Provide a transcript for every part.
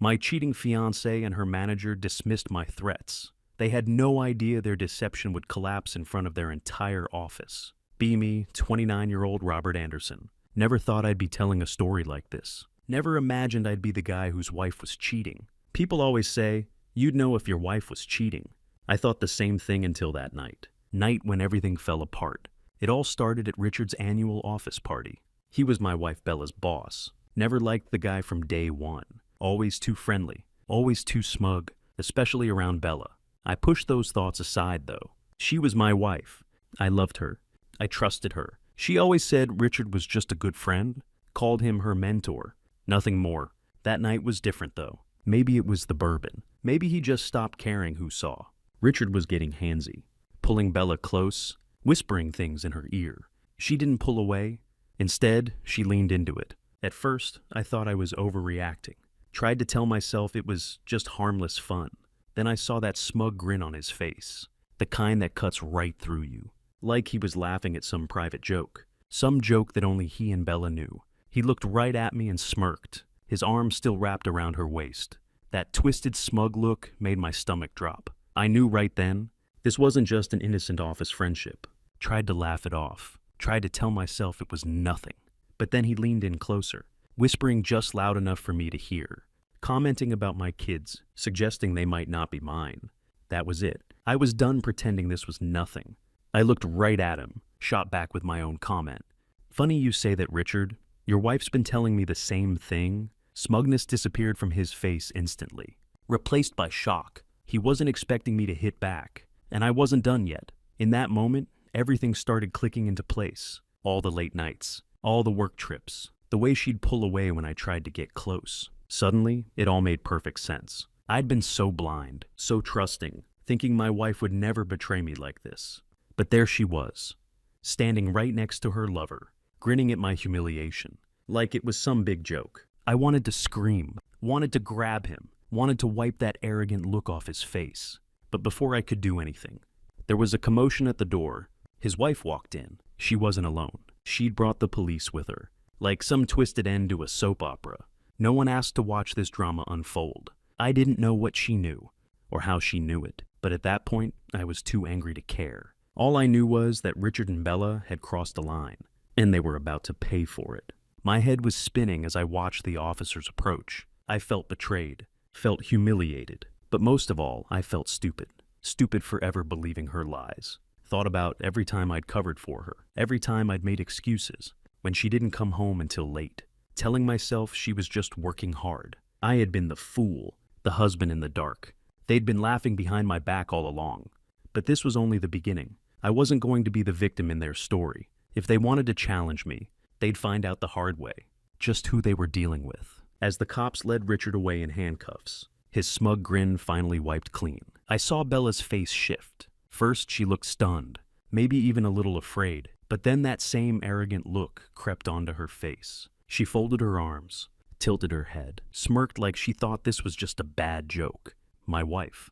My cheating fiancée and her manager dismissed my threats. They had no idea their deception would collapse in front of their entire office. Be me, 29-year-old Robert Anderson. Never thought I'd be telling a story like this. Never imagined I'd be the guy whose wife was cheating. People always say, you'd know if your wife was cheating. I thought the same thing until that night. Night when everything fell apart. It all started at Richard's annual office party. He was my wife Bella's boss. Never liked the guy from day one. Always too friendly. Always too smug, especially around Bella. I pushed those thoughts aside though. She was my wife. I loved her. I trusted her. She always said Richard was just a good friend, called him her mentor. Nothing more. That night was different though. Maybe it was the bourbon. Maybe he just stopped caring who saw. Richard was getting handsy, pulling Bella close, whispering things in her ear. She didn't pull away. Instead, she leaned into it. At first, I thought I was overreacting. Tried to tell myself it was just harmless fun. Then I saw that smug grin on his face. The kind that cuts right through you. Like he was laughing at some private joke. Some joke that only he and Bella knew. He looked right at me and smirked, his arm still wrapped around her waist. That twisted, smug look made my stomach drop. I knew right then, this wasn't just an innocent office friendship. Tried to laugh it off. Tried to tell myself it was nothing. But then he leaned in closer, whispering just loud enough for me to hear. Commenting about my kids, suggesting they might not be mine. That was it. I was done pretending this was nothing. I looked right at him, shot back with my own comment. Funny you say that, Richard. Your wife's been telling me the same thing. Smugness disappeared from his face instantly, replaced by shock. He wasn't expecting me to hit back, and I wasn't done yet. In that moment, everything started clicking into place. All the late nights, all the work trips, the way she'd pull away when I tried to get close. Suddenly, it all made perfect sense. I'd been so blind, so trusting, thinking my wife would never betray me like this. But there she was, standing right next to her lover, grinning at my humiliation, like it was some big joke. I wanted to scream, wanted to grab him, wanted to wipe that arrogant look off his face. But before I could do anything, there was a commotion at the door. His wife walked in. She wasn't alone. She'd brought the police with her, like some twisted end to a soap opera. No one asked to watch this drama unfold. I didn't know what she knew, or how she knew it, but at that point, I was too angry to care. All I knew was that Richard and Bella had crossed a line, and they were about to pay for it. My head was spinning as I watched the officers approach. I felt betrayed, felt humiliated, but most of all, I felt stupid. Stupid for ever believing her lies. Thought about every time I'd covered for her, every time I'd made excuses, when she didn't come home until late, telling myself she was just working hard. I had been the fool, the husband in the dark. They'd been laughing behind my back all along. But this was only the beginning. I wasn't going to be the victim in their story. If they wanted to challenge me, they'd find out the hard way, just who they were dealing with. As the cops led Richard away in handcuffs, his smug grin finally wiped clean. I saw Bella's face shift. First, she looked stunned, maybe even a little afraid, but then that same arrogant look crept onto her face. She folded her arms, tilted her head, smirked like she thought this was just a bad joke. My wife,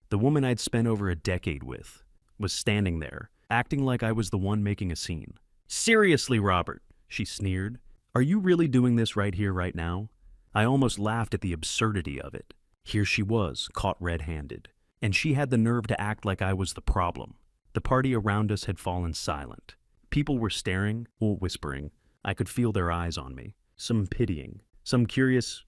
the woman I'd spent over a decade with, was standing there, acting like I was the one making a scene. "Seriously, Robert," she sneered. "Are you really doing this right here, right now?" I almost laughed at the absurdity of it. Here she was, caught red-handed, and she had the nerve to act like I was the problem. The party around us had fallen silent. People were staring, or whispering. I could feel their eyes on me, some pitying, some curious,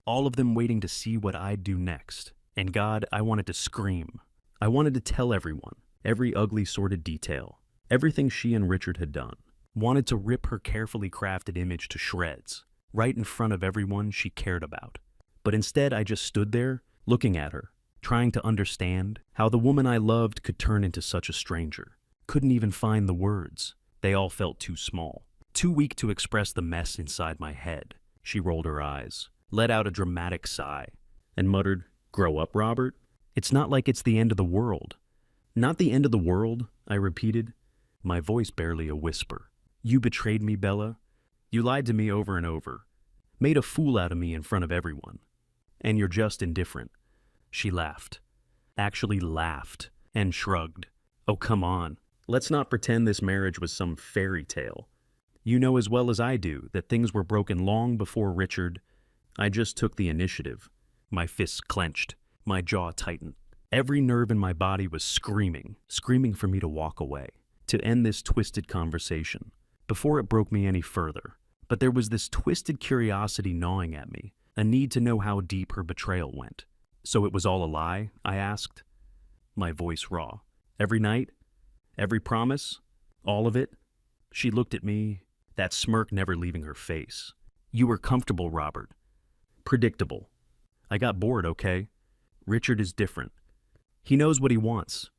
all of them waiting to see what I'd do next. And God, I wanted to scream. I wanted to tell everyone, every ugly, sordid detail, everything she and Richard had done. Wanted to rip her carefully crafted image to shreds, right in front of everyone she cared about. But instead, I just stood there, looking at her, trying to understand how the woman I loved could turn into such a stranger. Couldn't even find the words. They all felt too small, too weak to express the mess inside my head. She rolled her eyes, let out a dramatic sigh, and muttered, "Grow up, Robert. It's not like it's the end of the world." "Not the end of the world," I repeated, my voice barely a whisper. "You betrayed me, Bella. You lied to me over and over, made a fool out of me in front of everyone. And you're just indifferent." She laughed. Actually laughed, and shrugged. "Oh, come on. Let's not pretend this marriage was some fairy tale. You know as well as I do that things were broken long before Richard. I just took the initiative. My fists clenched, my jaw tightened. Every nerve in my body was screaming for me to walk away, to end this twisted conversation, before it broke me any further. But there was this twisted curiosity gnawing at me, a need to know how deep her betrayal went. So it was all a lie? I asked, my voice raw. Every night? Every promise? All of it? She looked at me, that smirk never leaving her face. You were comfortable, Robert. Predictable. I got bored, okay? Richard is different. He knows what he wants.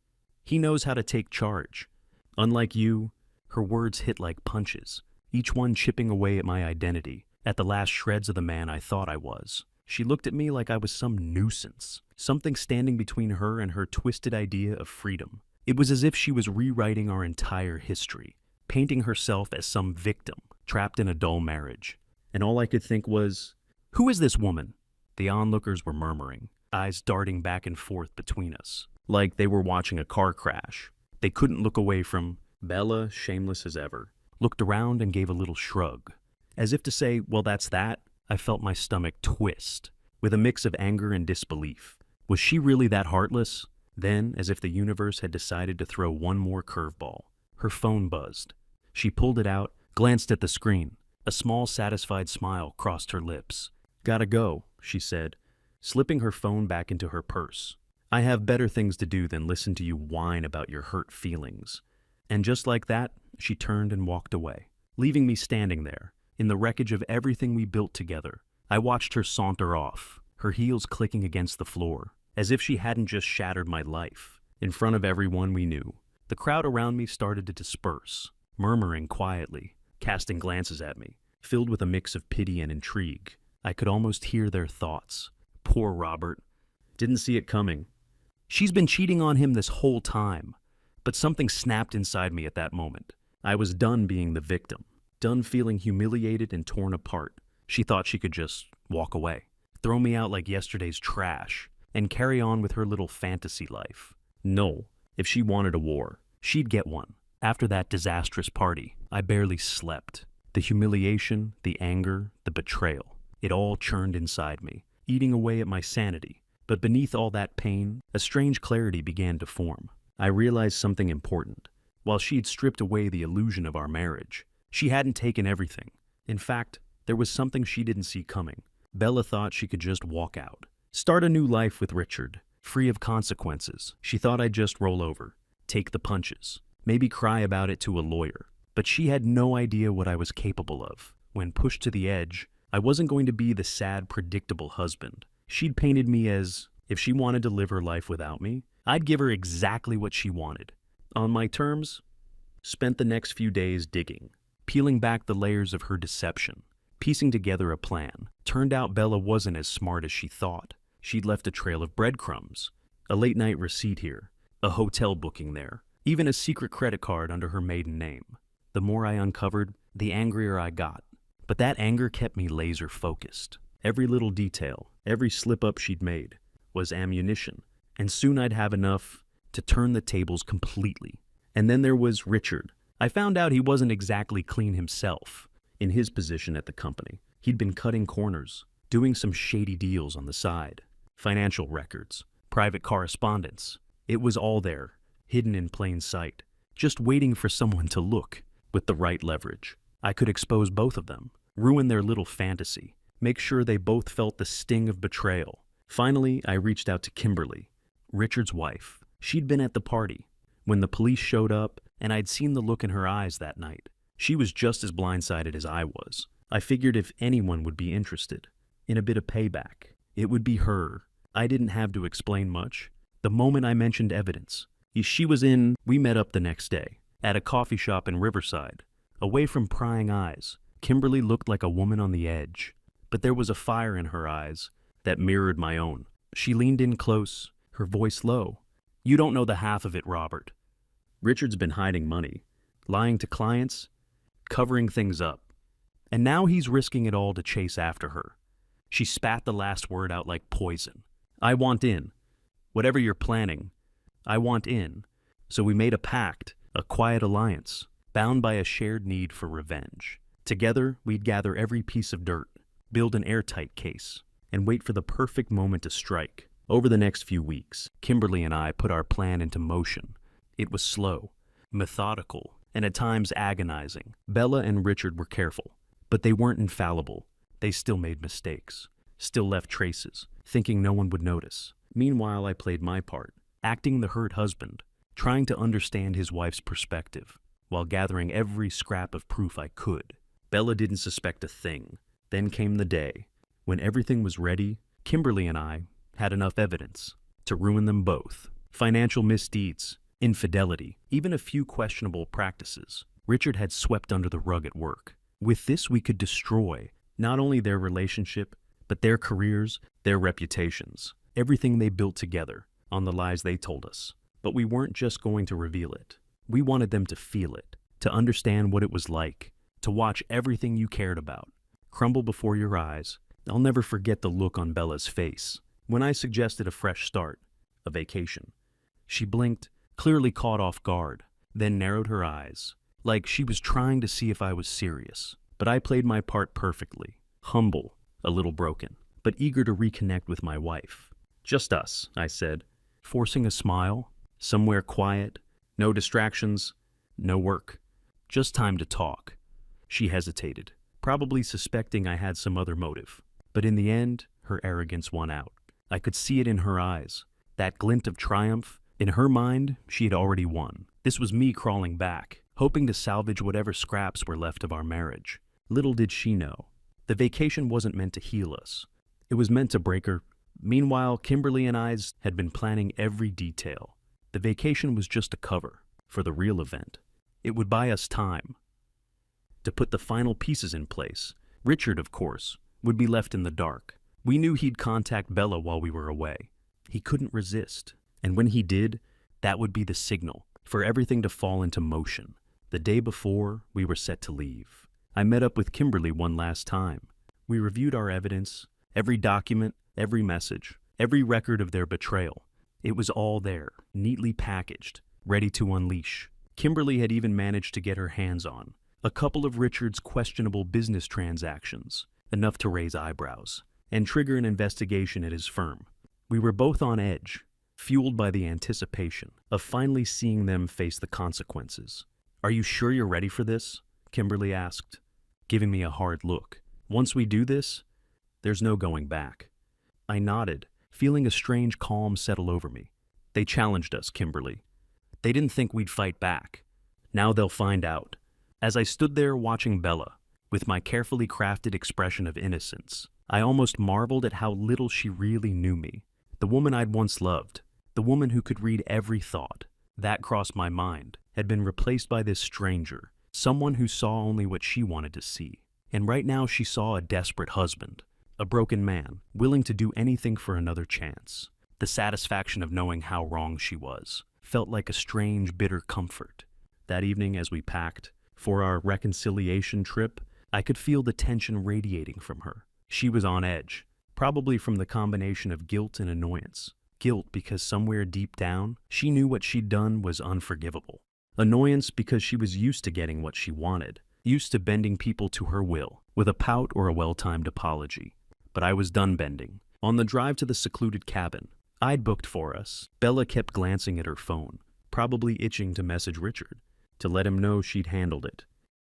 He knows how to take charge. Unlike you, her words hit like punches, each one chipping away at my identity, at the last shreds of the man I thought I was. She looked at me like I was some nuisance, something standing between her and her twisted idea of freedom. It was as if she was rewriting our entire history, painting herself as some victim, trapped in a dull marriage. And all I could think was, who is this woman? The onlookers were murmuring, eyes darting back and forth between us, like they were watching a car crash. They couldn't look away from Bella, shameless as ever, looked around and gave a little shrug. As if to say, well, that's that. I felt my stomach twist, with a mix of anger and disbelief. Was she really that heartless? Then, as if the universe had decided to throw one more curveball, her phone buzzed. She pulled it out, glanced at the screen. A small, satisfied smile crossed her lips. Gotta go, she said, slipping her phone back into her purse. I have better things to do than listen to you whine about your hurt feelings. And just like that, she turned and walked away, leaving me standing there, in the wreckage of everything we built together. I watched her saunter off, her heels clicking against the floor, as if she hadn't just shattered my life, in front of everyone we knew. The crowd around me started to disperse, murmuring quietly, casting glances at me, filled with a mix of pity and intrigue. I could almost hear their thoughts. Poor Robert. Didn't see it coming. She's been cheating on him this whole time. But something snapped inside me at that moment. I was done being the victim, done feeling humiliated and torn apart. She thought she could just walk away, throw me out like yesterday's trash, and carry on with her little fantasy life. No, if she wanted a war, she'd get one. After that disastrous party, I barely slept. The humiliation, the anger, the betrayal, it all churned inside me, eating away at my sanity. But beneath all that pain, a strange clarity began to form. I realized something important. While she had stripped away the illusion of our marriage, she hadn't taken everything. In fact, there was something she didn't see coming. Bella thought she could just walk out, start a new life with Richard, free of consequences. She thought I'd just roll over, take the punches, maybe cry about it to a lawyer. But she had no idea what I was capable of. When pushed to the edge, I wasn't going to be the sad, predictable husband. She'd painted me as, if she wanted to live her life without me, I'd give her exactly what she wanted. On my terms, spent the next few days digging, peeling back the layers of her deception, piecing together a plan. Turned out Bella wasn't as smart as she thought. She'd left a trail of breadcrumbs, a late-night receipt here, a hotel booking there, even a secret credit card under her maiden name. The more I uncovered, the angrier I got. But that anger kept me laser-focused. Every little detail, every slip-up she'd made, was ammunition. And soon I'd have enough to turn the tables completely. And then there was Richard. I found out he wasn't exactly clean himself. In his position at the company, he'd been cutting corners, doing some shady deals on the side. Financial records, private correspondence. It was all there, hidden in plain sight, just waiting for someone to look. With the right leverage, I could expose both of them, ruin their little fantasy, make sure they both felt the sting of betrayal. Finally, I reached out to Kimberly, Richard's wife. She'd been at the party when the police showed up, and I'd seen the look in her eyes that night. She was just as blindsided as I was. I figured if anyone would be interested in a bit of payback, it would be her. I didn't have to explain much. The moment I mentioned evidence, she was in. We met up the next day at a coffee shop in Riverside. Away from prying eyes, Kimberly looked like a woman on the edge, but there was a fire in her eyes that mirrored my own. She leaned in close, her voice low. You don't know the half of it, Robert. Richard's been hiding money, lying to clients, covering things up. And now he's risking it all to chase after her. She spat the last word out like poison. I want in. Whatever you're planning, I want in. So we made a pact, a quiet alliance, bound by a shared need for revenge. Together, we'd gather every piece of dirt, build an airtight case, and wait for the perfect moment to strike. Over the next few weeks, Kimberly and I put our plan into motion. It was slow, methodical, and at times agonizing. Bella and Richard were careful, but they weren't infallible. They still made mistakes, still left traces, thinking no one would notice. Meanwhile, I played my part, acting the hurt husband, trying to understand his wife's perspective, while gathering every scrap of proof I could. Bella didn't suspect a thing. Then came the day. When everything was ready, Kimberly and I had enough evidence to ruin them both. Financial misdeeds, infidelity, even a few questionable practices Richard had swept under the rug at work. With this, we could destroy not only their relationship, but their careers, their reputations, everything they built together on the lies they told us. But we weren't just going to reveal it. We wanted them to feel it, to understand what it was like, to watch everything you cared about crumble before your eyes. I'll never forget the look on Bella's face when I suggested a fresh start, a vacation. She blinked, clearly caught off guard, then narrowed her eyes, like she was trying to see if I was serious. But I played my part perfectly, humble, a little broken, but eager to reconnect with my wife. Just us, I said, forcing a smile, somewhere quiet, no distractions, no work, just time to talk. She hesitated, probably suspecting I had some other motive. But in the end, her arrogance won out. I could see it in her eyes, that glint of triumph. In her mind, she had already won. This was me crawling back, hoping to salvage whatever scraps were left of our marriage. Little did she know, the vacation wasn't meant to heal us. It was meant to break her. Meanwhile, Kimberly and I had been planning every detail. The vacation was just a cover for the real event. It would buy us time to put the final pieces in place. Richard, of course, would be left in the dark. We knew he'd contact Bella while we were away. He couldn't resist. And when he did, that would be the signal for everything to fall into motion. The day before, we were set to leave. I met up with Kimberly one last time. We reviewed our evidence, every document, every message, every record of their betrayal. It was all there, neatly packaged, ready to unleash. Kimberly had even managed to get her hands on a couple of Richard's questionable business transactions, enough to raise eyebrows and trigger an investigation at his firm. We were both on edge, fueled by the anticipation of finally seeing them face the consequences. "Are you sure you're ready for this?" Kimberly asked, giving me a hard look. "Once we do this, there's no going back." I nodded, feeling a strange calm settle over me. They challenged us, Kimberly. They didn't think we'd fight back. Now they'll find out. As I stood there watching Bella, with my carefully crafted expression of innocence, I almost marveled at how little she really knew me. The woman I'd once loved, the woman who could read every thought that crossed my mind, had been replaced by this stranger, someone who saw only what she wanted to see. And right now she saw a desperate husband, a broken man, willing to do anything for another chance. The satisfaction of knowing how wrong she was felt like a strange, bitter comfort. That evening, as we packed for our reconciliation trip, I could feel the tension radiating from her. She was on edge, probably from the combination of guilt and annoyance. Guilt because somewhere deep down, she knew what she'd done was unforgivable. Annoyance because she was used to getting what she wanted, used to bending people to her will, with a pout or a well-timed apology. But I was done bending. On the drive to the secluded cabin I'd booked for us, Bella kept glancing at her phone, probably itching to message Richard, to let him know she'd handled it.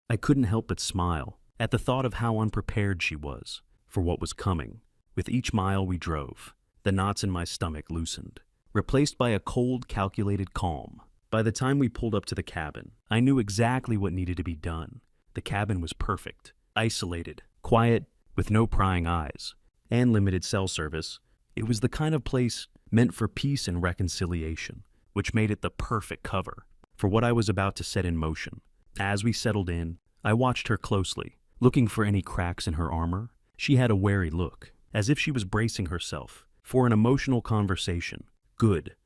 I couldn't help but smile at the thought of how unprepared she was for what was coming. With each mile we drove, the knots in my stomach loosened, replaced by a cold, calculated calm. By the time we pulled up to the cabin, I knew exactly what needed to be done. The cabin was perfect, isolated, quiet, with no prying eyes, and limited cell service. It was the kind of place meant for peace and reconciliation, which made it the perfect cover for what I was about to set in motion. As we settled in, I watched her closely, looking for any cracks in her armor. She had a wary look, as if she was bracing herself for an emotional conversation. Good.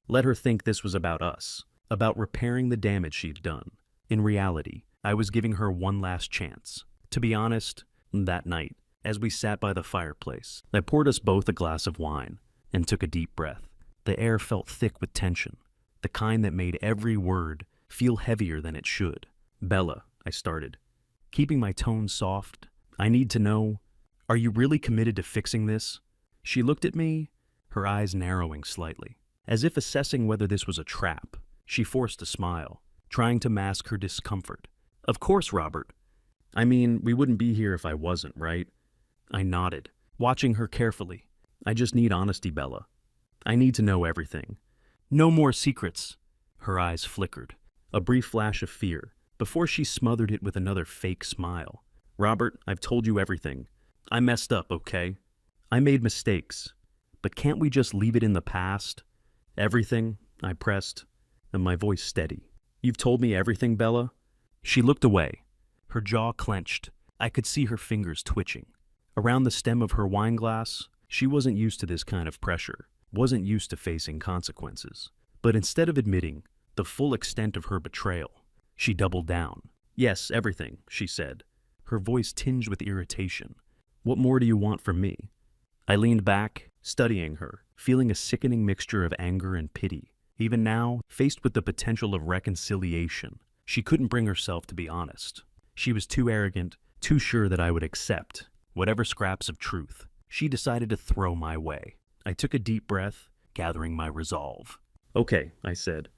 Let her think this was about us, about repairing the damage she'd done. In reality, I was giving her one last chance. To be honest, that night, as we sat by the fireplace, I poured us both a glass of wine and took a deep breath. The air felt thick with tension, the kind that made every word feel heavier than it should. "Bella," I started, keeping my tone soft, "I need to know, are you really committed to fixing this? She looked at me, her eyes narrowing slightly. As if assessing whether this was a trap, she forced a smile, trying to mask her discomfort. Of course, Robert. I mean, we wouldn't be here if I wasn't, right? I nodded, watching her carefully. I just need honesty, Bella. I need to know everything. No more secrets. Her eyes flickered, a brief flash of fear, before she smothered it with another fake smile. Robert, I've told you everything. I messed up, okay? I made mistakes. But can't we just leave it in the past? Everything? I pressed, and my voice steady. You've told me everything, Bella? She looked away, her jaw clenched. I could see her fingers twitching. Around the stem of her wine glass, she wasn't used to this kind of pressure, wasn't used to facing consequences. But instead of admitting the full extent of her betrayal, she doubled down. Yes, everything, she said, her voice tinged with irritation. What more do you want from me? I leaned back, studying her, feeling a sickening mixture of anger and pity. Even now, faced with the potential of reconciliation, she couldn't bring herself to be honest. She was too arrogant, too sure that I would accept whatever scraps of truth she decided to throw my way. I took a deep breath, gathering my resolve. Okay, I said,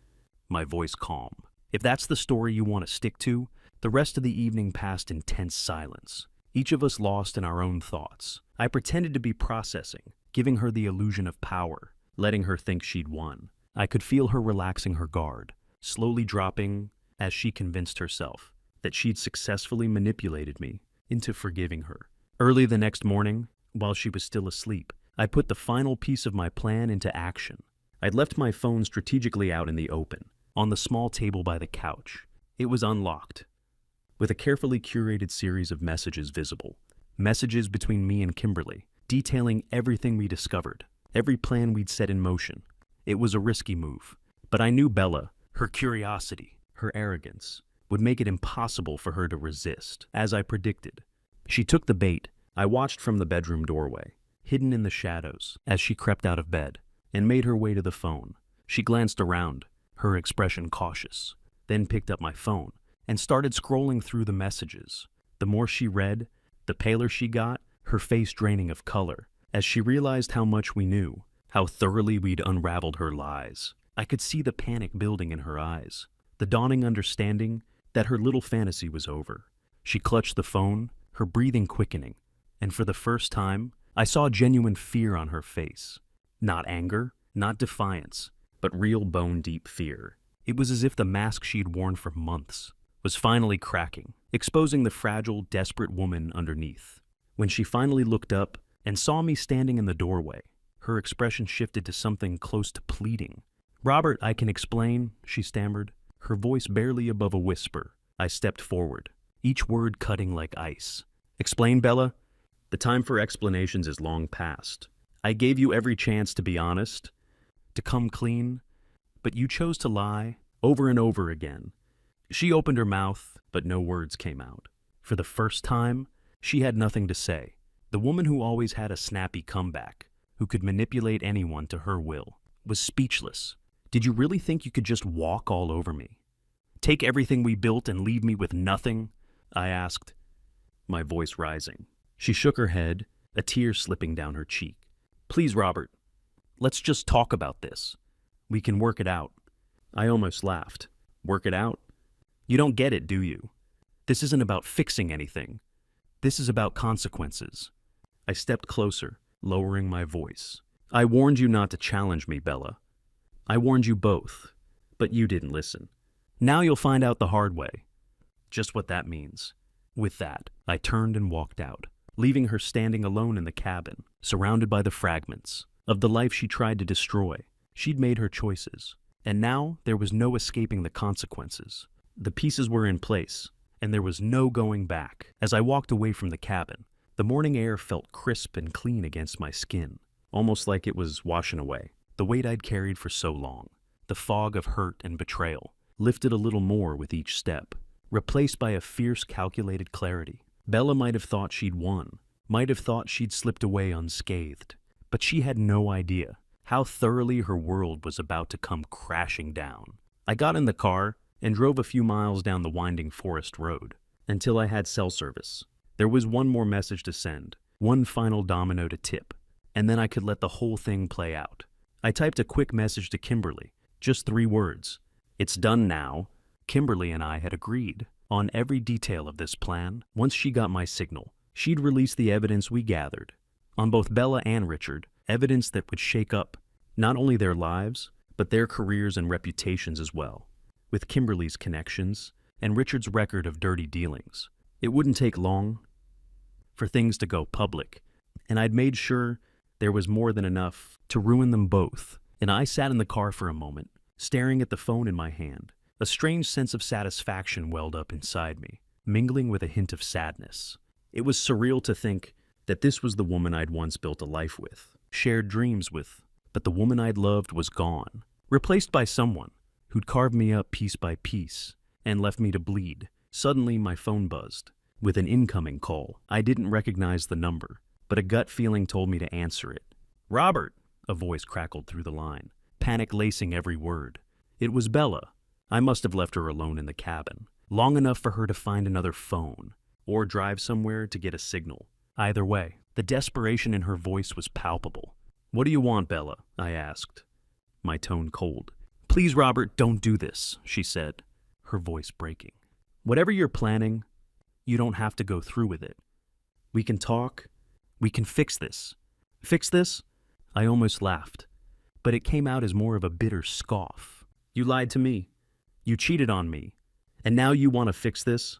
my voice calm. If that's the story you want to stick to, the rest of the evening passed in tense silence, each of us lost in our own thoughts. I pretended to be processing, giving her the illusion of power, letting her think she'd won. I could feel her relaxing her guard, slowly dropping as she convinced herself that she'd successfully manipulated me into forgiving her. Early the next morning, while she was still asleep, I put the final piece of my plan into action. I'd left my phone strategically out in the open, on the small table by the couch. It was unlocked, with a carefully curated series of messages visible. Messages between me and Kimberly, detailing everything we discovered, every plan we'd set in motion. It was a risky move, but I knew Bella, her curiosity, her arrogance, would make it impossible for her to resist. As I predicted, she took the bait. I watched from the bedroom doorway, hidden in the shadows, as she crept out of bed and made her way to the phone. She glanced around, her expression cautious, then picked up my phone and started scrolling through the messages. The more she read, the paler she got, her face draining of color, as she realized how much we knew, how thoroughly we'd unraveled her lies. I could see the panic building in her eyes, the dawning understanding that her little fantasy was over. She clutched the phone, her breathing quickening, and for the first time, I saw genuine fear on her face. Not anger, not defiance, but real bone-deep fear. It was as if the mask she'd worn for months was finally cracking, exposing the fragile, desperate woman underneath. When she finally looked up and saw me standing in the doorway, her expression shifted to something close to pleading. Robert, I can explain, she stammered, her voice barely above a whisper. I stepped forward, each word cutting like ice. Explain, Bella? The time for explanations is long past. I gave you every chance to be honest, to come clean, but you chose to lie over and over again. She opened her mouth, but no words came out. For the first time, she had nothing to say. The woman who always had a snappy comeback, who could manipulate anyone to her will, was speechless. Did you really think you could just walk all over me? Take everything we built and leave me with nothing? I asked, my voice rising. She shook her head, a tear slipping down her cheek. Please, Robert, let's just talk about this. We can work it out. I almost laughed. Work it out? You don't get it, do you? This isn't about fixing anything. This is about consequences. I stepped closer, lowering my voice. I warned you not to challenge me, Bella. I warned you both, but you didn't listen. Now you'll find out the hard way. Just what that means. With that, I turned and walked out, leaving her standing alone in the cabin, surrounded by the fragments of the life she tried to destroy. She'd made her choices, and now there was no escaping the consequences. The pieces were in place, and there was no going back. As I walked away from the cabin, the morning air felt crisp and clean against my skin, almost like it was washing away the weight I'd carried for so long. The fog of hurt and betrayal lifted a little more with each step, replaced by a fierce, calculated clarity. Bella might have thought she'd won, might have thought she'd slipped away unscathed, but she had no idea how thoroughly her world was about to come crashing down. I got in the car and drove a few miles down the winding forest road until I had cell service. There was one more message to send, one final domino to tip, and then I could let the whole thing play out. I typed a quick message to Kimberly, just 3 words. It's done now. Kimberly and I had agreed on every detail of this plan. Once she got my signal, she'd release the evidence we gathered on both Bella and Richard, evidence that would shake up not only their lives, but their careers and reputations as well. With Kimberly's connections and Richard's record of dirty dealings, it wouldn't take long for things to go public, and I'd made sure there was more than enough to ruin them both. And I sat in the car for a moment, staring at the phone in my hand. A strange sense of satisfaction welled up inside me, mingling with a hint of sadness. It was surreal to think that this was the woman I'd once built a life with, shared dreams with, but the woman I'd loved was gone, replaced by someone who'd carved me up piece by piece and left me to bleed. Suddenly, my phone buzzed with an incoming call. I didn't recognize the number, but a gut feeling told me to answer it. "Robert," a voice crackled through the line, panic lacing every word. It was Bella. I must have left her alone in the cabin, long enough for her to find another phone, or drive somewhere to get a signal. Either way, the desperation in her voice was palpable. "What do you want, Bella?" I asked, my tone cold. "Please, Robert, don't do this," she said, her voice breaking. "Whatever you're planning, you don't have to go through with it. We can talk. We can fix this." "Fix this?" I almost laughed, but it came out as more of a bitter scoff. "You lied to me. You cheated on me. And now you want to fix this?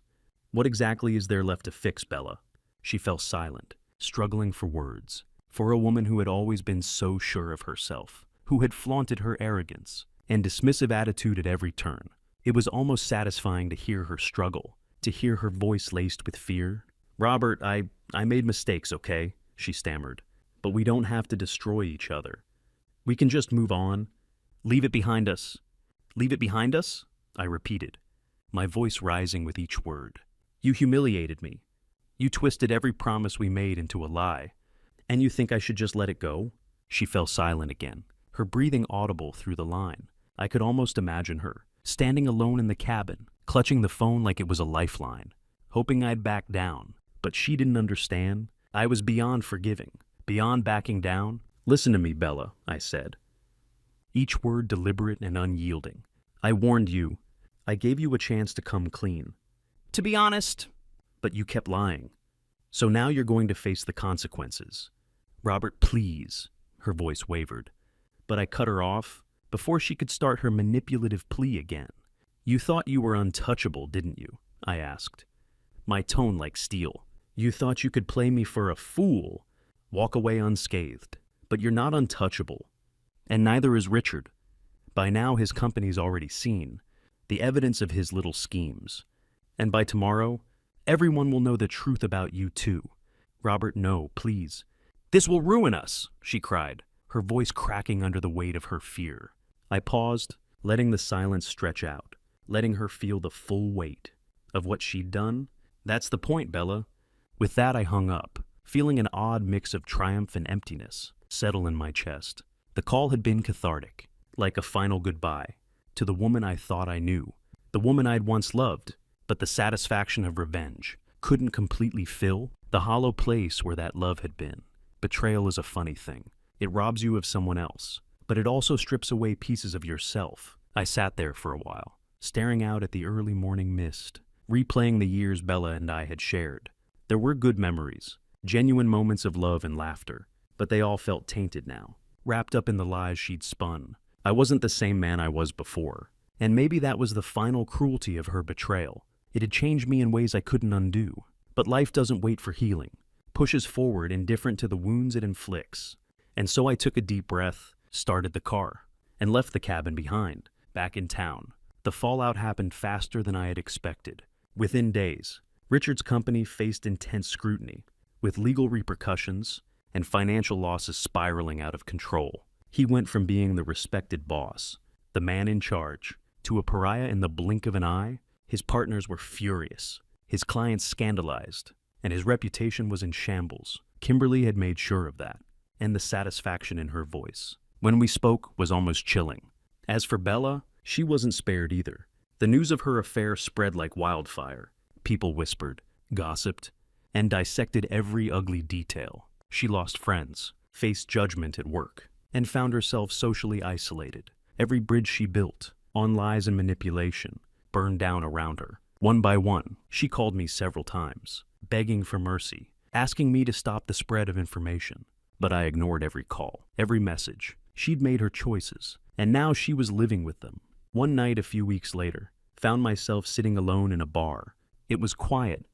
What exactly is there left to fix, Bella?" She fell silent, struggling for words. For a woman who had always been so sure of herself, who had flaunted her arrogance and dismissive attitude at every turn, it was almost satisfying to hear her struggle, to hear her voice laced with fear. "Robert, I made mistakes, okay?" she stammered. "But we don't have to destroy each other. We can just move on. Leave it behind us." "Leave it behind us?" I repeated, my voice rising with each word. "You humiliated me. You twisted every promise we made into a lie. And you think I should just let it go?" She fell silent again, her breathing audible through the line. I could almost imagine her, standing alone in the cabin, clutching the phone like it was a lifeline, hoping I'd back down. But she didn't understand. I was beyond forgiving, beyond backing down. "Listen to me, Bella," I said, each word deliberate and unyielding. "I warned you. I gave you a chance to come clean. To be honest, but you kept lying. So now you're going to face the consequences." "Robert, please," her voice wavered. But I cut her off before she could start her manipulative plea again. "You thought you were untouchable, didn't you?" I asked, my tone like steel. "You thought you could play me for a fool, walk away unscathed. But you're not untouchable. And neither is Richard. By now his company's already seen the evidence of his little schemes. And by tomorrow, everyone will know the truth about you too. Robert, no, please. This will ruin us," she cried, her voice cracking under the weight of her fear. I paused, letting the silence stretch out, letting her feel the full weight of what she'd done. "That's the point, Bella." With that, I hung up, feeling an odd mix of triumph and emptiness settle in my chest. The call had been cathartic, like a final goodbye to the woman I thought I knew, the woman I'd once loved. But the satisfaction of revenge couldn't completely fill the hollow place where that love had been. Betrayal is a funny thing. It robs you of someone else, but it also strips away pieces of yourself. I sat there for a while, staring out at the early morning mist, replaying the years Bella and I had shared. There were good memories, genuine moments of love and laughter, but they all felt tainted now, wrapped up in the lies she'd spun. I wasn't the same man I was before, and maybe that was the final cruelty of her betrayal. It had changed me in ways I couldn't undo. But life doesn't wait for healing, pushes forward indifferent to the wounds it inflicts. And so I took a deep breath, started the car, and left the cabin behind, back in town. The fallout happened faster than I had expected. Within days, Richard's company faced intense scrutiny, with legal repercussions and financial losses spiraling out of control. He went from being the respected boss, the man in charge, to a pariah in the blink of an eye. His partners were furious, his clients scandalized, and his reputation was in shambles. Kimberly had made sure of that, and the satisfaction in her voice, when we spoke, was almost chilling. As for Bella, she wasn't spared either. The news of her affair spread like wildfire. People whispered, gossiped, and dissected every ugly detail. She lost friends, faced judgment at work, and found herself socially isolated. Every bridge she built, on lies and manipulation, burned down around her. One by one, she called me several times, begging for mercy, asking me to stop the spread of information. But I ignored every call, every message. She'd made her choices, and now she was living with them. One night a few weeks later, found myself sitting alone in a bar. It was quiet.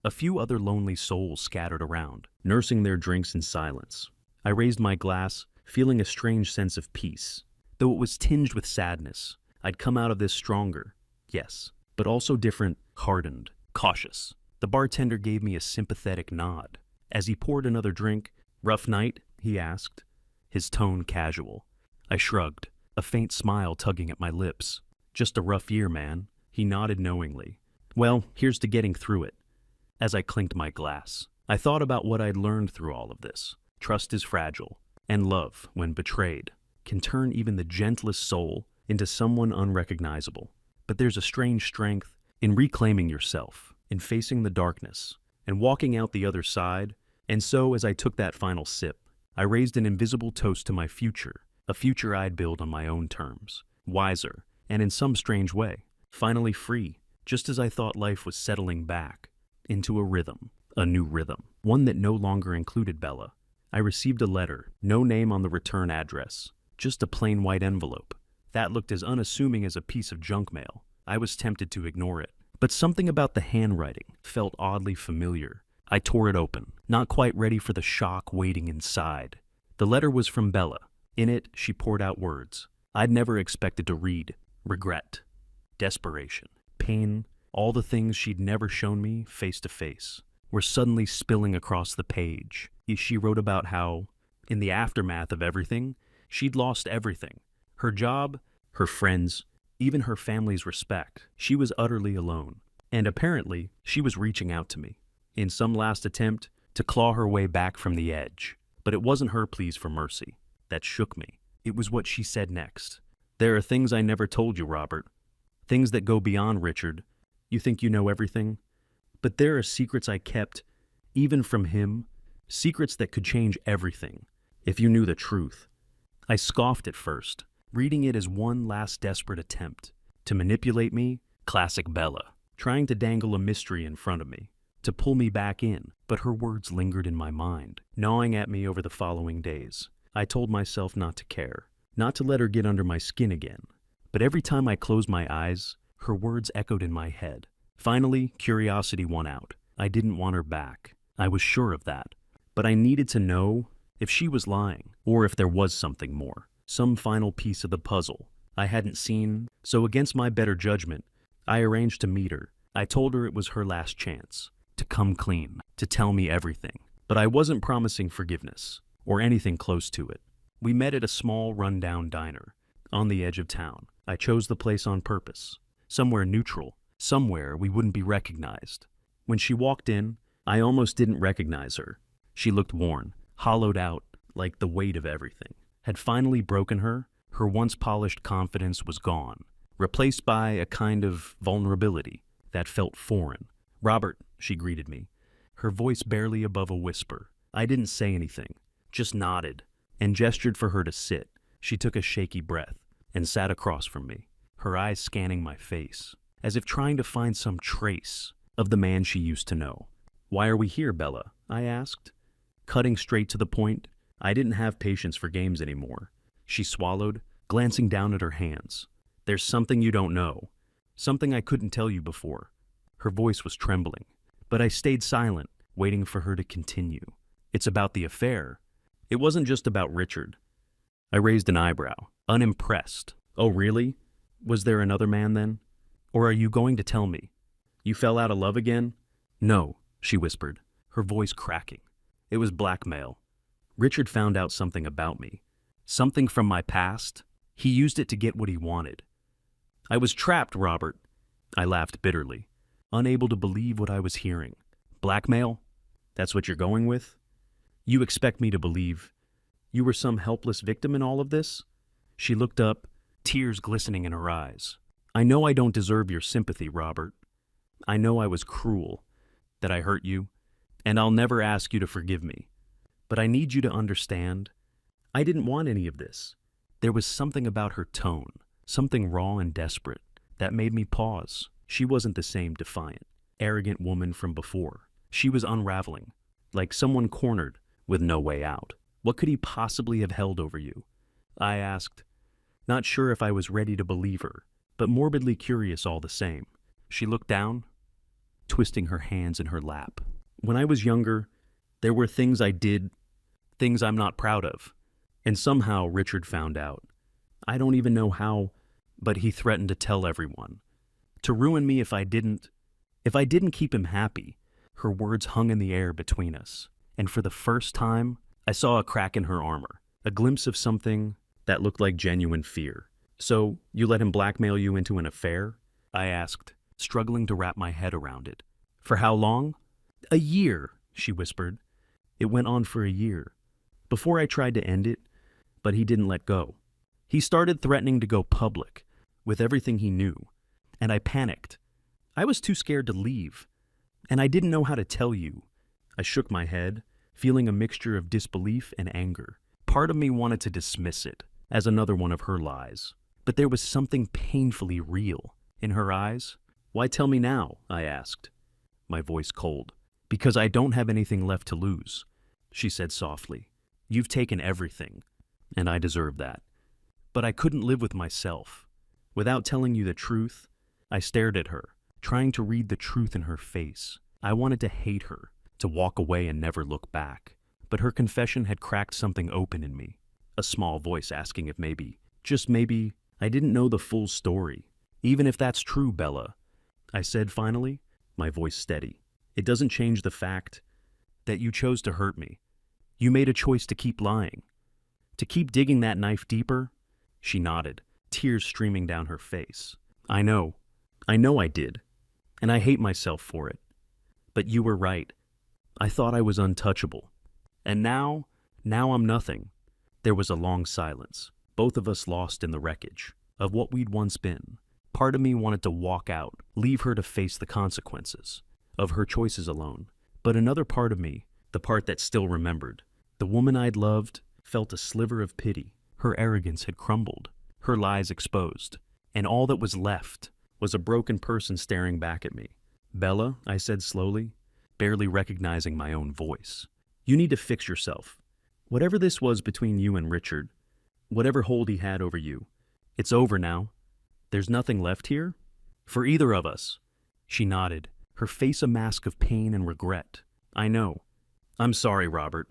A few other lonely souls scattered around, nursing their drinks in silence. I raised my glass, feeling a strange sense of peace. Though it was tinged with sadness, I'd come out of this stronger, yes, but also different, hardened, cautious. The bartender gave me a sympathetic nod. As he poured another drink, "Rough night?" he asked, his tone casual. I shrugged, a faint smile tugging at my lips. "Just a rough year, man." He nodded knowingly. "Well, here's to getting through it." As I clinked my glass, I thought about what I'd learned through all of this. Trust is fragile, and love, when betrayed, can turn even the gentlest soul into someone unrecognizable. But there's a strange strength in reclaiming yourself, in facing the darkness, and walking out the other side. And so, as I took that final sip, I raised an invisible toast to my future, a future I'd build on my own terms, wiser, and in some strange way, finally free, just as I thought life was settling back into a rhythm, a new rhythm, one that no longer included Bella. I received a letter, no name on the return address, just a plain white envelope. That looked as unassuming as a piece of junk mail. I was tempted to ignore it, but something about the handwriting felt oddly familiar. I tore it open, not quite ready for the shock waiting inside. The letter was from Bella. In it, she poured out words I'd never expected to read. Regret, desperation, pain, all the things she'd never shown me face to face were suddenly spilling across the page. She wrote about how, in the aftermath of everything, she'd lost everything. Her job, her friends, even her family's respect. She was utterly alone. And apparently, she was reaching out to me, in some last attempt to claw her way back from the edge. But it wasn't her pleas for mercy that shook me. It was what she said next. "There are things I never told you, Robert. Things that go beyond Richard. You think you know everything? But there are secrets I kept, even from him, secrets that could change everything, if you knew the truth." I scoffed at first, reading it as one last desperate attempt to manipulate me, classic Bella, trying to dangle a mystery in front of me, to pull me back in. But her words lingered in my mind, gnawing at me over the following days. I told myself not to care, not to let her get under my skin again. But every time I closed my eyes, her words echoed in my head. Finally, curiosity won out. I didn't want her back. I was sure of that. But I needed to know if she was lying, or if there was something more, some final piece of the puzzle I hadn't seen. So against my better judgment, I arranged to meet her. I told her it was her last chance, to come clean, to tell me everything. But I wasn't promising forgiveness, or anything close to it. We met at a small, run-down diner, on the edge of town. I chose the place on purpose, somewhere neutral, somewhere we wouldn't be recognized. When she walked in, I almost didn't recognize her. She looked worn, hollowed out, like the weight of everything had finally broken her. Her once polished confidence was gone, replaced by a kind of vulnerability that felt foreign. "Robert," she greeted me, her voice barely above a whisper. I didn't say anything, just nodded and gestured for her to sit. She took a shaky breath and sat across from me, her eyes scanning my face, as if trying to find some trace of the man she used to know. "Why are we here, Bella?" I asked, cutting straight to the point. I didn't have patience for games anymore. She swallowed, glancing down at her hands. "There's something you don't know, something I couldn't tell you before." Her voice was trembling, but I stayed silent, waiting for her to continue. "It's about the affair. It wasn't just about Richard." I raised an eyebrow, unimpressed. "Oh, really? Was there another man then? Or are you going to tell me? You fell out of love again?" "No," she whispered, her voice cracking. "It was blackmail. Richard found out something about me, something from my past. He used it to get what he wanted. I was trapped, Robert." I laughed bitterly, unable to believe what I was hearing. "Blackmail? That's what you're going with? You expect me to believe you were some helpless victim in all of this?" She looked up, tears glistening in her eyes. "I know I don't deserve your sympathy, Robert. I know I was cruel, that I hurt you, and I'll never ask you to forgive me. But I need you to understand, I didn't want any of this. There was something about her tone, something raw and desperate, that made me pause. She wasn't the same defiant, arrogant woman from before. She was unraveling, like someone cornered with no way out. What could he possibly have held over you? I asked, not sure if I was ready to believe her, but morbidly curious all the same. She looked down, twisting her hands in her lap. When I was younger, there were things I did, things I'm not proud of. And somehow Richard found out. I don't even know how, but he threatened to tell everyone. To ruin me if I didn't keep him happy. Her words hung in the air between us. And for the first time, I saw a crack in her armor, a glimpse of something that looked like genuine fear. So, you let him blackmail you into an affair? I asked, struggling to wrap my head around it. For how long? A year, she whispered. It went on for a year. Before I tried to end it, but he didn't let go. He started threatening to go public with everything he knew, and I panicked. I was too scared to leave, and I didn't know how to tell you. I shook my head, feeling a mixture of disbelief and anger. Part of me wanted to dismiss it as another one of her lies, but there was something painfully real in her eyes. Why tell me now? I asked, my voice cold. Because I don't have anything left to lose, she said softly. You've taken everything, and I deserve that. But I couldn't live with myself. Without telling you the truth, I stared at her, trying to read the truth in her face. I wanted to hate her, to walk away and never look back. But her confession had cracked something open in me, a small voice asking if maybe, just maybe, I didn't know the full story. Even if that's true, Bella, I said finally, my voice steady. It doesn't change the fact that you chose to hurt me. You made a choice to keep lying, to keep digging that knife deeper. She nodded, tears streaming down her face. I know I did, and I hate myself for it. But you were right. I thought I was untouchable. And now I'm nothing. There was a long silence, both of us lost in the wreckage of what we'd once been. Part of me wanted to walk out, leave her to face the consequences of her choices alone. But another part of me, the part that still remembered, the woman I'd loved, felt a sliver of pity. Her arrogance had crumbled, her lies exposed, and all that was left was a broken person staring back at me. Bella, I said slowly, barely recognizing my own voice. You need to fix yourself. Whatever this was between you and Richard, whatever hold he had over you, it's over now. There's nothing left here? For either of us. She nodded, her face a mask of pain and regret. I know. I'm sorry, Robert.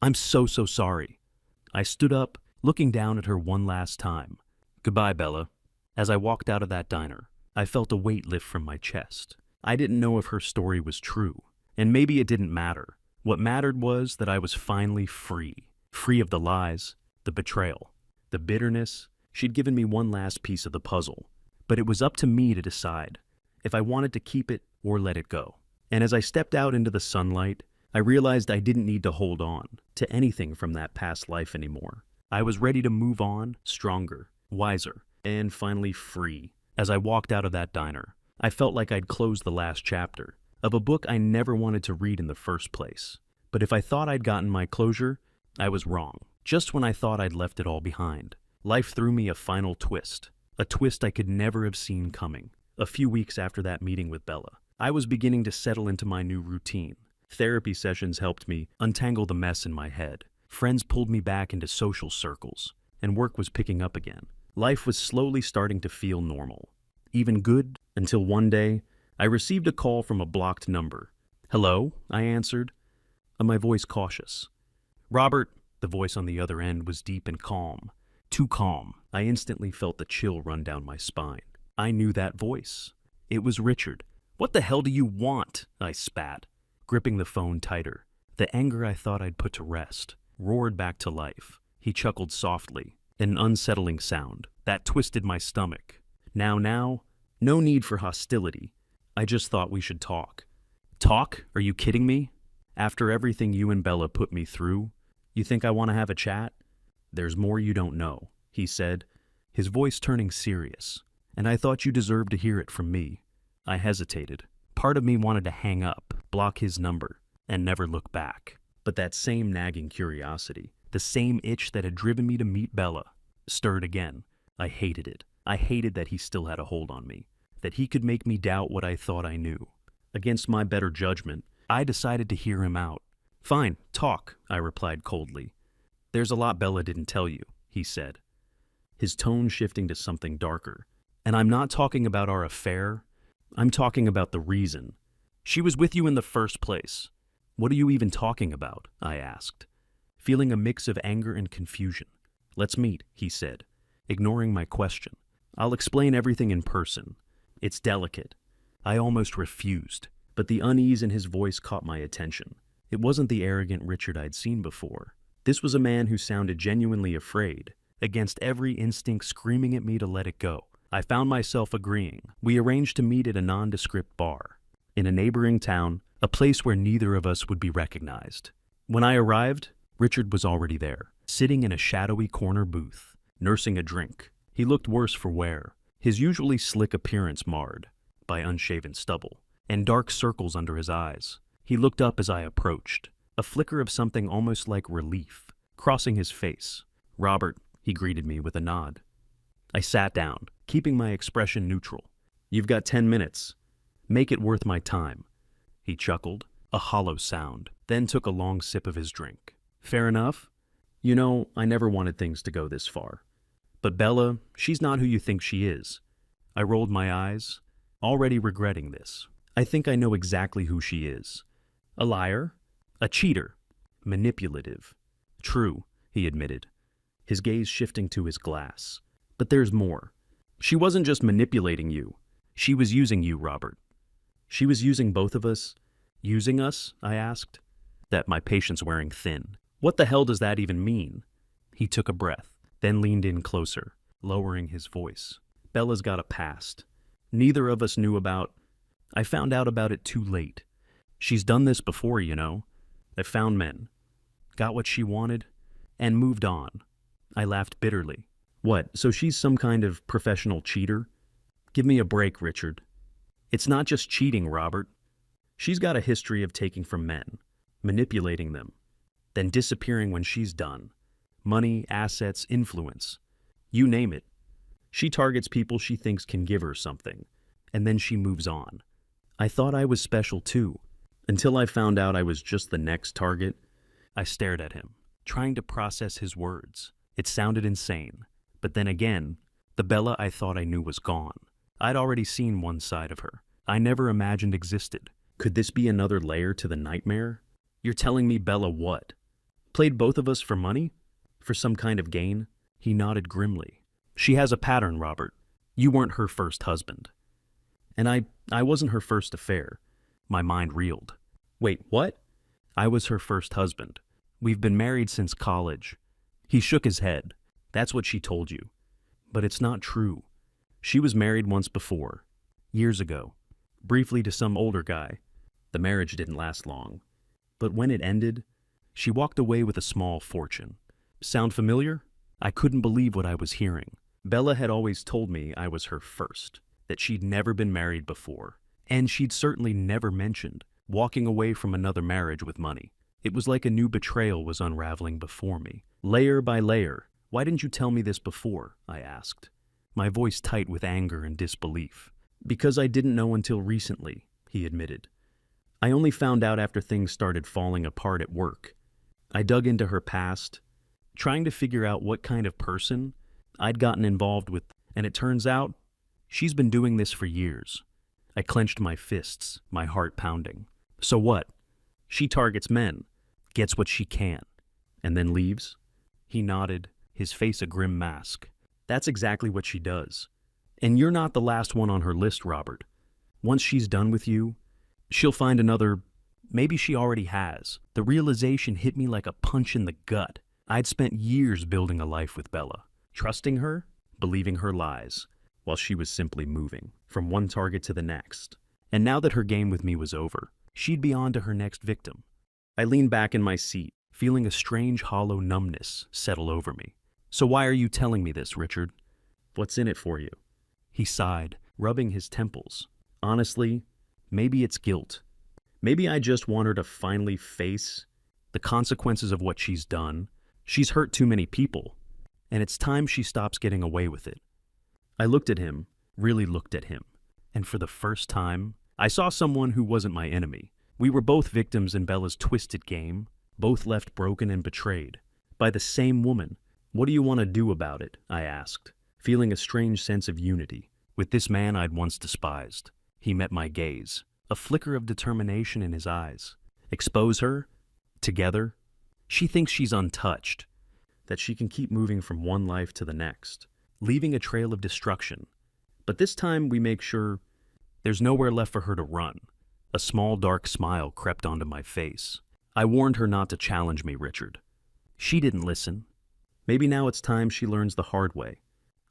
I'm so sorry. I stood up, looking down at her one last time. Goodbye, Bella. As I walked out of that diner, I felt a weight lift from my chest. I didn't know if her story was true, and maybe it didn't matter. What mattered was that I was finally free. Free of the lies, the betrayal, the bitterness. She'd given me one last piece of the puzzle, but it was up to me to decide if I wanted to keep it or let it go. And as I stepped out into the sunlight, I realized I didn't need to hold on to anything from that past life anymore. I was ready to move on, stronger, wiser, and finally free. As I walked out of that diner, I felt like I'd closed the last chapter of a book I never wanted to read in the first place. But if I thought I'd gotten my closure, I was wrong. Just when I thought I'd left it all behind, life threw me a final twist, a twist I could never have seen coming. A few weeks after that meeting with Bella, I was beginning to settle into my new routine. Therapy sessions helped me untangle the mess in my head. Friends pulled me back into social circles, and work was picking up again. Life was slowly starting to feel normal, even good, until one day, I received a call from a blocked number. Hello, I answered, my voice cautious. Robert, the voice on the other end was deep and calm. Too calm. I instantly felt the chill run down my spine. I knew that voice. It was Richard. What the hell do you want? I spat, gripping the phone tighter. The anger I thought I'd put to rest roared back to life. He chuckled softly, an unsettling sound that twisted my stomach. Now, no need for hostility. I just thought we should talk. Talk? Are you kidding me? After everything you and Bella put me through, you think I want to have a chat? There's more you don't know, he said, his voice turning serious, and I thought you deserved to hear it from me. I hesitated. Part of me wanted to hang up, block his number, and never look back. But that same nagging curiosity, the same itch that had driven me to meet Bella, stirred again. I hated it. I hated that he still had a hold on me, that he could make me doubt what I thought I knew. Against my better judgment, I decided to hear him out. "Fine, talk," I replied coldly. "There's a lot Bella didn't tell you," he said, his tone shifting to something darker. "And I'm not talking about our affair. I'm talking about the reason. She was with you in the first place. What are you even talking about?" I asked, feeling a mix of anger and confusion. "Let's meet," he said, ignoring my question. "I'll explain everything in person. It's delicate." I almost refused, but the unease in his voice caught my attention. It wasn't the arrogant Richard I'd seen before. This was a man who sounded genuinely afraid, against every instinct screaming at me to let it go. I found myself agreeing. We arranged to meet at a nondescript bar in a neighboring town, a place where neither of us would be recognized. When I arrived, Richard was already there, sitting in a shadowy corner booth, nursing a drink. He looked worse for wear, his usually slick appearance marred by unshaven stubble and dark circles under his eyes. He looked up as I approached, a flicker of something almost like relief crossing his face. "Robert," he greeted me with a nod. I sat down, keeping my expression neutral. "You've got 10 minutes. Make it worth my time." He chuckled, a hollow sound, then took a long sip of his drink. "Fair enough. You know, I never wanted things to go this far. But Bella, she's not who you think she is." I rolled my eyes, already regretting this. "I think I know exactly who she is. A liar, a cheater, manipulative." "True," he admitted, his gaze shifting to his glass. "But there's more. She wasn't just manipulating you. She was using you, Robert." "She was using both of us?" "Using us?" I asked, that my patience wearing thin. "What the hell does that even mean?" He took a breath, then leaned in closer, lowering his voice. "Bella's got a past. Neither of us knew about. I found out about it too late. She's done this before, you know. I found men, got what she wanted, and moved on." I laughed bitterly. "What, so she's some kind of professional cheater?" "Give me a break, Richard. It's not just cheating, Robert. She's got a history of taking from men, manipulating them, then disappearing when she's done. Money, assets, influence. You name it. She targets people she thinks can give her something, and then she moves on. I thought I was special too, until I found out I was just the next target." I stared at him, trying to process his words. It sounded insane, but then again, the Bella I thought I knew was gone. I'd already seen one side of her I never imagined existed. Could this be another layer to the nightmare? "You're telling me Bella what? Played both of us for money? For some kind of gain?" He nodded grimly. "She has a pattern, Robert. You weren't her first husband. And I wasn't her first affair." My mind reeled. "Wait, what?" "I was her first husband. We've been married since college." He shook his head. "That's what she told you. But it's not true. She was married once before, years ago, briefly to some older guy. The marriage didn't last long. But when it ended, she walked away with a small fortune." Sound familiar? I couldn't believe what I was hearing. Bella had always told me I was her first, that she'd never been married before, and she'd certainly never mentioned walking away from another marriage with money. It was like a new betrayal was unraveling before me, layer by layer. "Why didn't you tell me this before?" I asked, my voice tight with anger and disbelief. "Because I didn't know until recently," he admitted. "I only found out after things started falling apart at work. I dug into her past, trying to figure out what kind of person I'd gotten involved with, and it turns out she's been doing this for years." I clenched my fists, my heart pounding. "So what? She targets men, gets what she can, and then leaves?" He nodded, his face a grim mask. "That's exactly what she does. And you're not the last one on her list, Robert. Once she's done with you, she'll find another. Maybe she already has." The realization hit me like a punch in the gut. I'd spent years building a life with Bella, trusting her, believing her lies, while she was simply moving from one target to the next. And now that her game with me was over, she'd be on to her next victim. I leaned back in my seat, feeling a strange hollow numbness settle over me. "So why are you telling me this, Richard? What's in it for you?" He sighed, rubbing his temples. "Honestly, maybe it's guilt. Maybe I just want her to finally face the consequences of what she's done. She's hurt too many people, and it's time she stops getting away with it. I looked at him, really looked at him, and for the first time, I saw someone who wasn't my enemy. We were both victims in Bella's twisted game, both left broken and betrayed, by the same woman. What do you want to do about it? I asked, feeling a strange sense of unity with this man I'd once despised. He met my gaze, a flicker of determination in his eyes. Expose her? Together? She thinks she's untouched, that she can keep moving from one life to the next, leaving a trail of destruction. But this time we make sure there's nowhere left for her to run. A small dark smile crept onto my face. I warned her not to challenge me, Richard. She didn't listen. Maybe now it's time she learns the hard way.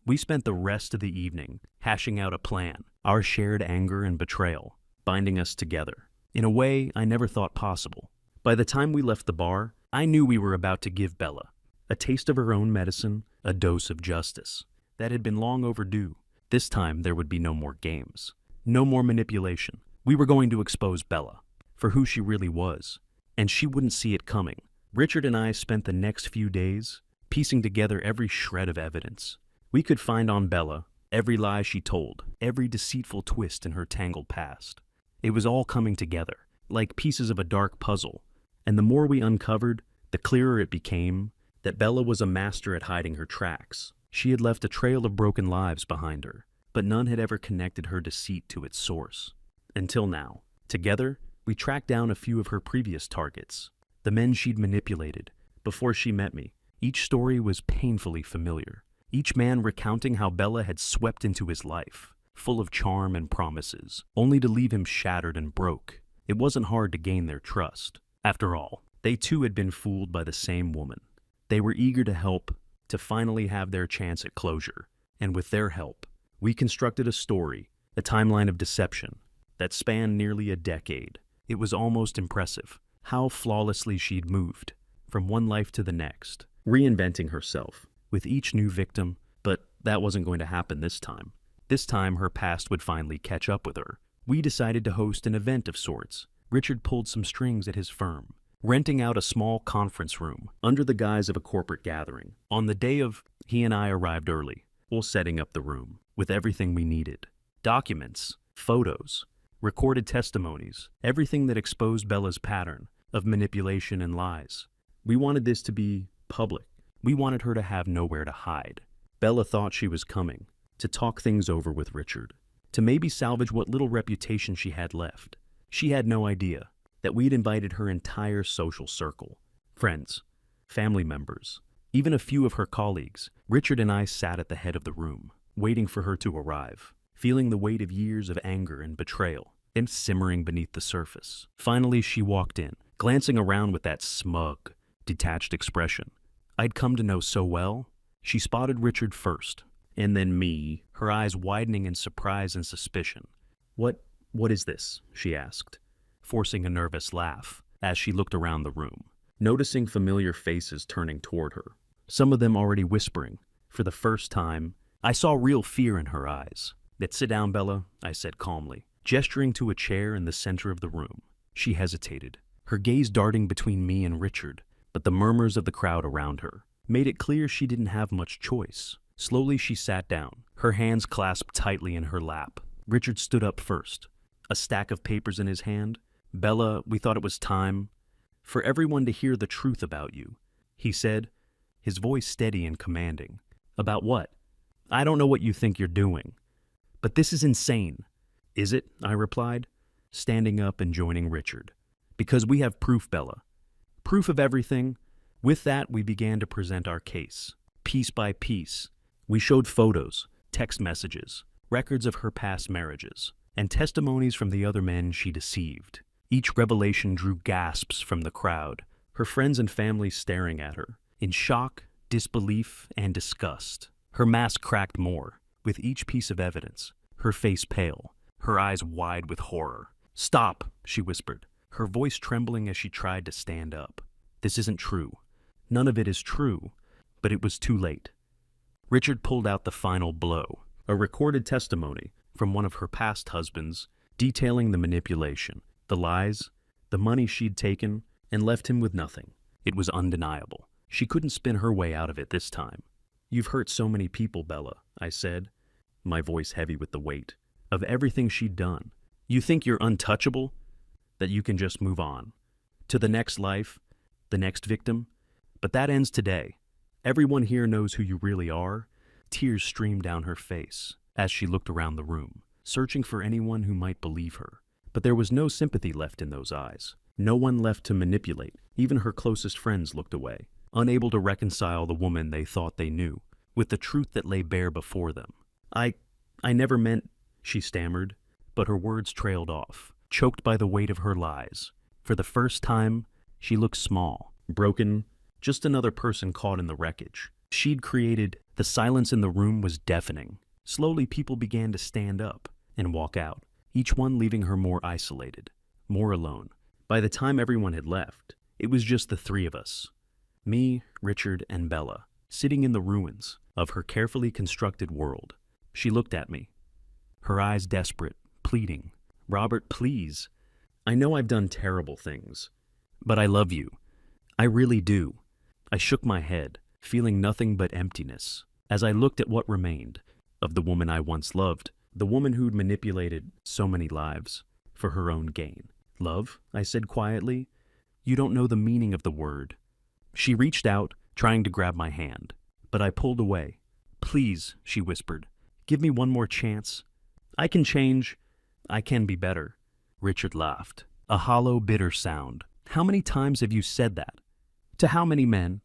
We spent the rest of the evening hashing out a plan, our shared anger and betrayal, binding us together, in a way I never thought possible. By the time we left the bar, I knew we were about to give Bella a taste of her own medicine, a dose of justice that had been long overdue. This time there would be no more games, no more manipulation. We were going to expose Bella for who she really was, and she wouldn't see it coming. Richard and I spent the next few days piecing together every shred of evidence we could find on Bella, every lie she told, every deceitful twist in her tangled past. It was all coming together, like pieces of a dark puzzle, and the more we uncovered, the clearer it became that Bella was a master at hiding her tracks. She had left a trail of broken lives behind her, but none had ever connected her deceit to its source. Until now. Together, we tracked down a few of her previous targets, the men she'd manipulated before she met me. Each story was painfully familiar, each man recounting how Bella had swept into his life, full of charm and promises, only to leave him shattered and broke. It wasn't hard to gain their trust. After all, they too had been fooled by the same woman. They were eager to help, to finally have their chance at closure, and with their help, we constructed a story, a timeline of deception that spanned nearly a decade. It was almost impressive how flawlessly she'd moved from one life to the next, reinventing herself with each new victim, but that wasn't going to happen this time. This time, her past would finally catch up with her. We decided to host an event of sorts. Richard pulled some strings at his firm, renting out a small conference room under the guise of a corporate gathering. On the day of, he and I arrived early, while setting up the room with everything we needed. Documents, photos, recorded testimonies, everything that exposed Bella's pattern of manipulation and lies. We wanted this to be public. We wanted her to have nowhere to hide. Bella thought she was coming to talk things over with Richard, to maybe salvage what little reputation she had left. She had no idea that we'd invited her entire social circle, friends, family members, even a few of her colleagues. Richard and I sat at the head of the room, waiting for her to arrive, feeling the weight of years of anger and betrayal and simmering beneath the surface. Finally, she walked in, glancing around with that smug, detached expression I'd come to know so well. She spotted Richard first, and then me, her eyes widening in surprise and suspicion. What is this?" she asked, forcing a nervous laugh as she looked around the room, noticing familiar faces turning toward her, some of them already whispering. For the first time, I saw real fear in her eyes. "Sit down, Bella," I said calmly, gesturing to a chair in the center of the room. She hesitated, her gaze darting between me and Richard, but the murmurs of the crowd around her made it clear she didn't have much choice. Slowly she sat down, her hands clasped tightly in her lap. Richard stood up first, a stack of papers in his hand. "Bella, we thought it was time for everyone to hear the truth about you," he said, his voice steady and commanding. "About what? I don't know what you think you're doing, but this is insane." "Is it?" I replied, standing up and joining Richard. "Because we have proof, Bella. Proof of everything." With that, we began to present our case, piece by piece. We showed photos, text messages, records of her past marriages, and testimonies from the other men she deceived. Each revelation drew gasps from the crowd, her friends and family staring at her, in shock, disbelief, and disgust. Her mask cracked more, with each piece of evidence, her face pale, her eyes wide with horror. "Stop," she whispered, her voice trembling as she tried to stand up. "This isn't true. None of it is true." But it was too late. Richard pulled out the final blow, a recorded testimony from one of her past husbands detailing the manipulation, the lies, the money she'd taken, and left him with nothing. It was undeniable. She couldn't spin her way out of it this time. "You've hurt so many people, Bella," I said, my voice heavy with the weight of everything she'd done. "You think you're untouchable? That you can just move on to the next life, the next victim? But that ends today. Everyone here knows who you really are." Tears streamed down her face as she looked around the room, searching for anyone who might believe her. But there was no sympathy left in those eyes. No one left to manipulate. Even her closest friends looked away, unable to reconcile the woman they thought they knew with the truth that lay bare before them. I never meant," she stammered, but her words trailed off, choked by the weight of her lies. For the first time, she looked small, broken, just another person caught in the wreckage she'd created. The silence in the room was deafening. Slowly, people began to stand up and walk out, each one leaving her more isolated, more alone. By the time everyone had left, it was just the three of us, me, Richard, and Bella, sitting in the ruins of her carefully constructed world. She looked at me, her eyes desperate, pleading. "Robert, please. I know I've done terrible things, but I love you. I really do." I shook my head, feeling nothing but emptiness, as I looked at what remained of the woman I once loved, the woman who'd manipulated so many lives for her own gain. "Love," I said quietly, "you don't know the meaning of the word." She reached out, trying to grab my hand, but I pulled away. "Please," she whispered, "give me one more chance. I can change. I can be better." Richard laughed, a hollow, bitter sound. "How many times have you said that? To how many men?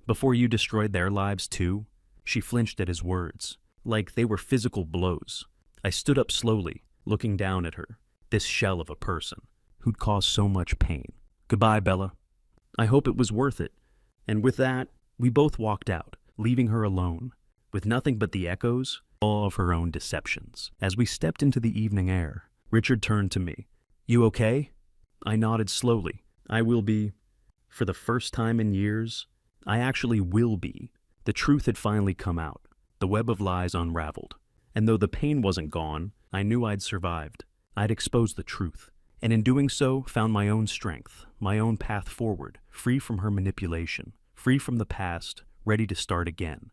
Before you destroyed their lives too?" She flinched at his words, like they were physical blows. I stood up slowly, looking down at her, this shell of a person who'd caused so much pain. "Goodbye, Bella. I hope it was worth it." And with that, we both walked out, leaving her alone, with nothing but the echoes, all of her own deceptions. As we stepped into the evening air, Richard turned to me. "You okay?" I nodded slowly. "I will be. For the first time in years, I actually will be." The truth had finally come out, the web of lies unraveled. And though the pain wasn't gone, I knew I'd survived. I'd exposed the truth, and in doing so, found my own strength, my own path forward, free from her manipulation, free from the past, ready to start again.